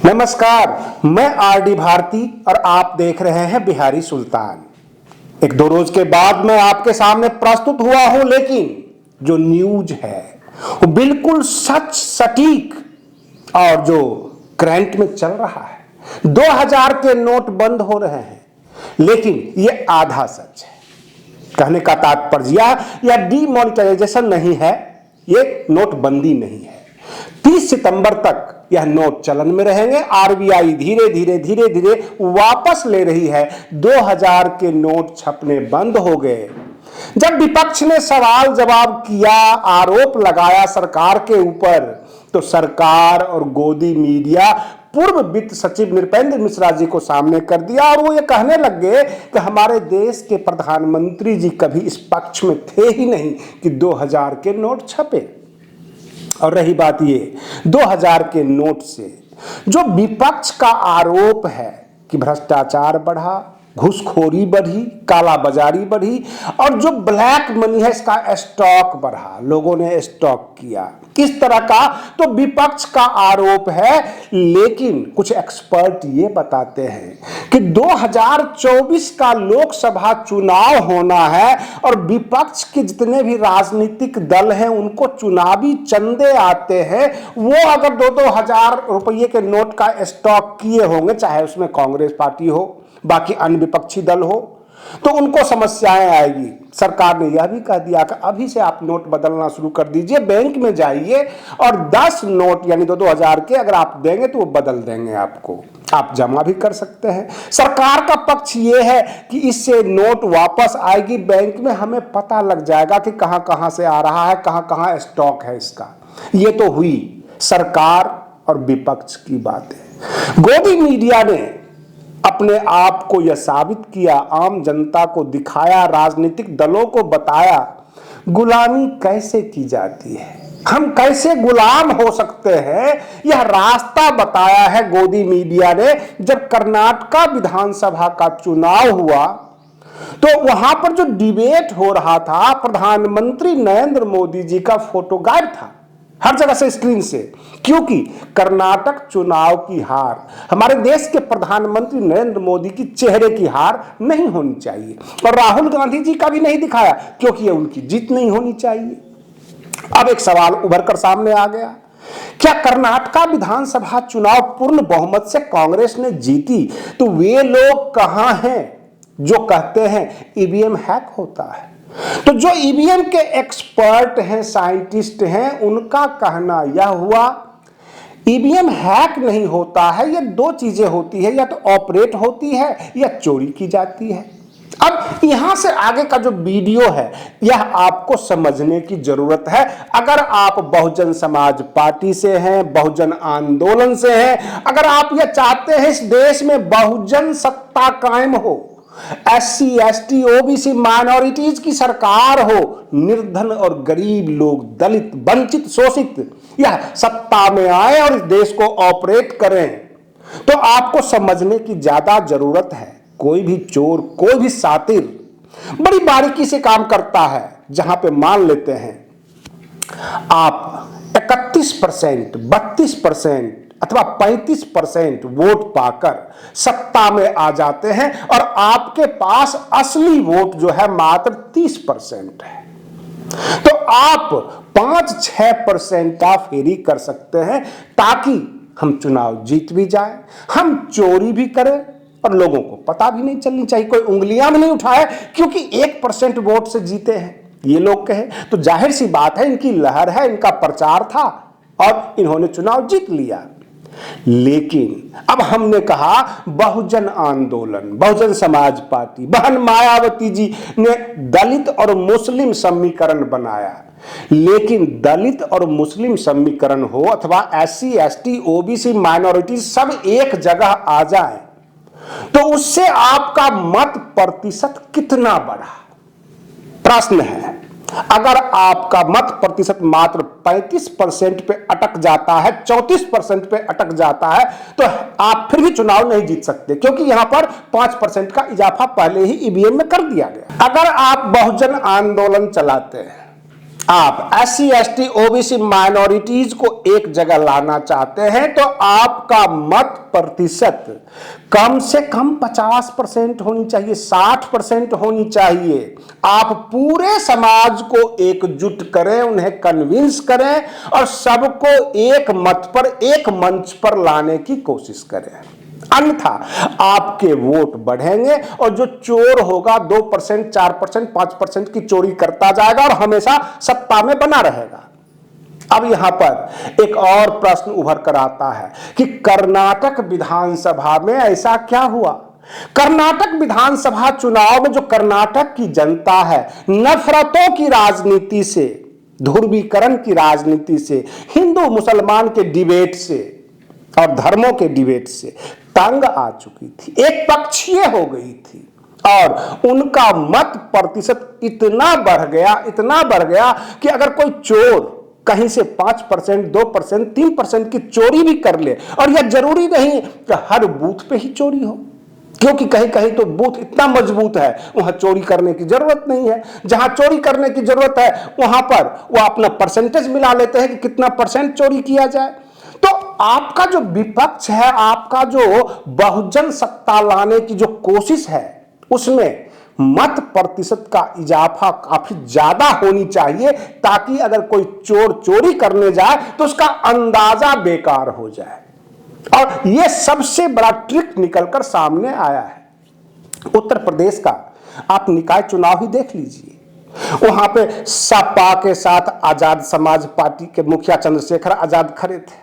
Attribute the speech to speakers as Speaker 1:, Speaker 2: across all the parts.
Speaker 1: नमस्कार, मैं आरडी भारती और आप देख रहे हैं बिहारी सुल्तान। एक दो रोज के बाद मैं आपके सामने प्रस्तुत हुआ हूं, लेकिन जो न्यूज है वो बिल्कुल सच सटीक और जो करंट में चल रहा है। 2000 के नोट बंद हो रहे हैं, लेकिन ये आधा सच है। कहने का तात्पर्य यह डीमोनेटाइजेशन नहीं है, ये नोटबंदी नहीं है। 30 सितंबर तक यह नोट चलन में रहेंगे। आरबीआई धीरे धीरे वापस ले रही है। 2000 के नोट छपने बंद हो गए। जब विपक्ष ने सवाल जवाब किया, आरोप लगाया सरकार के ऊपर, तो सरकार और गोदी मीडिया पूर्व वित्त सचिव नृपेंद्र मिश्रा जी को सामने कर दिया और वो ये कहने लग गए कि हमारे देश के प्रधानमंत्री जी कभी इस पक्ष में थे ही नहीं कि 2000 के नोट छपे। और रही बात ये 2000 के नोट से जो विपक्ष का आरोप है कि भ्रष्टाचार बढ़ा, घूसखोरी बढ़ी, कालाबाजारी बढ़ी और जो ब्लैक मनी है इसका स्टॉक बढ़ा, लोगों ने स्टॉक किया, किस तरह का तो विपक्ष का आरोप है। लेकिन कुछ एक्सपर्ट ये बताते हैं कि 2024 का लोकसभा चुनाव होना है और विपक्ष के जितने भी राजनीतिक दल हैं उनको चुनावी चंदे आते हैं। वो अगर 2-2 हजार रुपये के नोट का स्टॉक किए होंगे, चाहे उसमें कांग्रेस पार्टी हो, बाकी अन्य विपक्षी दल हो, तो उनको समस्याएं आएगी। सरकार ने यह भी कह दिया कि अभी से आप नोट बदलना शुरू कर दीजिए, बैंक में जाइए और 10 नोट यानी 2-2 हजार के अगर आप देंगे तो वो बदल देंगे आपको, आप जमा भी कर सकते हैं। सरकार का पक्ष ये है कि इससे नोट वापस आएगी बैंक में, हमें पता लग जाएगा कि कहां कहां से आ रहा है, कहां कहां स्टॉक है इसका। ये तो हुई सरकार और विपक्ष की बातें। गोदी मीडिया ने अपने आप को यह साबित किया, आम जनता को दिखाया, राजनीतिक दलों को बताया गुलामी कैसे की जाती है, हम कैसे गुलाम हो सकते हैं। यह रास्ता बताया है गोदी मीडिया ने। जब कर्नाटक विधानसभा का चुनाव हुआ तो वहां पर जो डिबेट हो रहा था, प्रधानमंत्री नरेंद्र मोदी जी का फोटो गायब था हर जगह से, स्क्रीन से, क्योंकि कर्नाटक चुनाव की हार हमारे देश के प्रधानमंत्री नरेंद्र मोदी की चेहरे की हार नहीं होनी चाहिए और राहुल गांधी जी का भी नहीं दिखाया क्योंकि ये उनकी जीत नहीं होनी चाहिए। अब एक सवाल उभर कर सामने आ गया, क्या कर्नाटक विधानसभा चुनाव पूर्ण बहुमत से कांग्रेस ने जीती तो वे लोग कहां हैं जो कहते हैं ईवीएम हैक होता है? तो जो ईवीएम के एक्सपर्ट हैं, साइंटिस्ट हैं, उनका कहना यह हुआ ईवीएम हैक नहीं होता है, ये दो चीजें होती है, या तो ऑपरेट होती है या चोरी की जाती है। अब यहां से आगे का जो वीडियो है यह आपको समझने की जरूरत है। अगर आप बहुजन समाज पार्टी से हैं, बहुजन आंदोलन से हैं, अगर आप यह चाहते हैं इस देश में बहुजन सत्ता कायम हो, SC, ST, OBC माइनॉरिटीज की सरकार हो, निर्धन और गरीब लोग, दलित, वंचित, शोषित यह सत्ता में आए और इस देश को ऑपरेट करें, तो आपको समझने की ज्यादा जरूरत है। कोई भी चोर, कोई भी सातिर बड़ी बारीकी से काम करता है। जहां पे मान लेते हैं आप 31%, 32% अथवा 35% वोट पाकर सत्ता में आ जाते हैं और आपके पास असली वोट जो है मात्र 30% है, तो आप 5-6% का फेरी कर सकते हैं ताकि हम चुनाव जीत भी जाए, हम चोरी भी करें और लोगों को पता भी नहीं चलनी चाहिए, कोई उंगलियां भी नहीं उठाए क्योंकि 1% वोट से जीते हैं ये लोग कहे, तो जाहिर सी बात है इनकी लहर है, इनका प्रचार था और इन्होंने चुनाव जीत लिया। लेकिन अब हमने कहा बहुजन आंदोलन, बहुजन समाज पार्टी, बहन मायावती जी ने दलित और मुस्लिम समीकरण बनाया, लेकिन दलित और मुस्लिम समीकरण हो अथवा SC, ST, OBC माइनॉरिटी सब एक जगह आ जाए तो उससे आपका मत प्रतिशत कितना बढ़ा, प्रश्न है। अगर आपका मत प्रतिशत मात्र 35% पे अटक जाता है, 34% पे अटक जाता है, तो आप फिर भी चुनाव नहीं जीत सकते क्योंकि यहां पर 5% का इजाफा पहले ही ईवीएम में कर दिया गया। अगर आप बहुजन आंदोलन चलाते हैं, आप SC ST OBC माइनॉरिटीज को एक जगह लाना चाहते हैं तो आपका मत प्रतिशत कम से कम 50% होनी चाहिए, 60% होनी चाहिए। आप पूरे समाज को एकजुट करें, उन्हें कन्विंस करें और सबको एक मत पर, एक मंच पर लाने की कोशिश करें, अन्यथा आपके वोट बढ़ेंगे और जो चोर होगा 2%, 4%, 5% की चोरी करता जाएगा और हमेशा सत्ता में बना रहेगा। अब यहां पर एक और प्रश्न उभर कर आता है कि कर्नाटक विधानसभा में ऐसा क्या हुआ? कर्नाटक विधानसभा चुनाव में जो कर्नाटक की जनता है, नफरतों की राजनीति से, ध्रुवीकरण की राजनीति से, हिंदू मुसलमान के डिबेट से और धर्मों के डिबेट से तंग आ चुकी थी, एक पक्षीय हो गई थी और उनका मत प्रतिशत इतना बढ़ गया कि अगर कोई चोर कहीं से 5%, 2%, 3% की चोरी भी कर ले, और यह जरूरी नहीं कि हर बूथ पे ही चोरी हो, क्योंकि कहीं कहीं तो बूथ इतना मजबूत है वहां चोरी करने की जरूरत नहीं है। जहां चोरी करने की जरूरत है वहां पर वो अपना परसेंटेज मिला लेते हैं कि कितना % चोरी किया जाए। तो आपका जो विपक्ष है, आपका जो बहुजन सत्ता लाने की जो कोशिश है, उसमें मत प्रतिशत का इजाफा काफी ज्यादा होनी चाहिए, ताकि अगर कोई चोर चोरी करने जाए तो उसका अंदाजा बेकार हो जाए। और यह सबसे बड़ा ट्रिक निकलकर सामने आया है। उत्तर प्रदेश का आप निकाय चुनाव ही देख लीजिए, वहां पे सपा के साथ आजाद समाज पार्टी के मुखिया चंद्रशेखर आजाद खड़े थे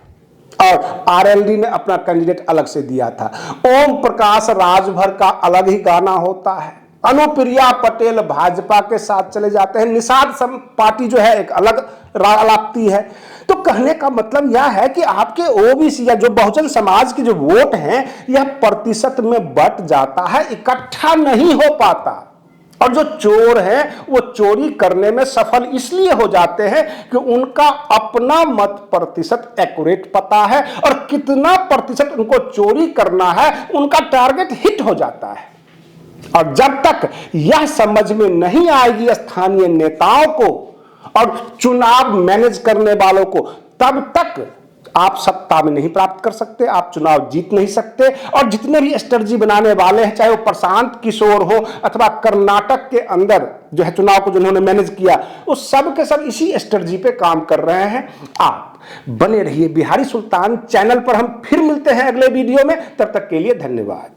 Speaker 1: और RLD ने अपना कैंडिडेट अलग से दिया था। ओम प्रकाश राजभर का अलग ही गाना होता है, अनुप्रिया पटेल भाजपा के साथ चले जाते हैं, निषाद पार्टी जो है एक अलग लाती है। तो कहने का मतलब यह है कि आपके OBC या जो बहुजन समाज की जो वोट हैं, यह प्रतिशत में बट जाता है, इकट्ठा नहीं हो पाता। और जो चोर हैं वो चोरी करने में सफल इसलिए हो जाते हैं कि उनका अपना मत प्रतिशत एक्यूरेट पता है और कितना प्रतिशत उनको चोरी करना है, उनका टारगेट हिट हो जाता है। और जब तक यह समझ में नहीं आएगी स्थानीय नेताओं को और चुनाव मैनेज करने वालों को, तब तक आप सत्ता में नहीं प्राप्त कर सकते, आप चुनाव जीत नहीं सकते। और जितने भी स्ट्रेटजी बनाने वाले हैं, चाहे वो प्रशांत किशोर हो अथवा कर्नाटक के अंदर जो है चुनाव को जिन्होंने मैनेज किया, वो सब के सब इसी स्ट्रेटजी पे काम कर रहे हैं। आप बने रहिए बिहारी सुल्तान चैनल पर। हम फिर मिलते हैं अगले वीडियो में, तब तक के लिए धन्यवाद।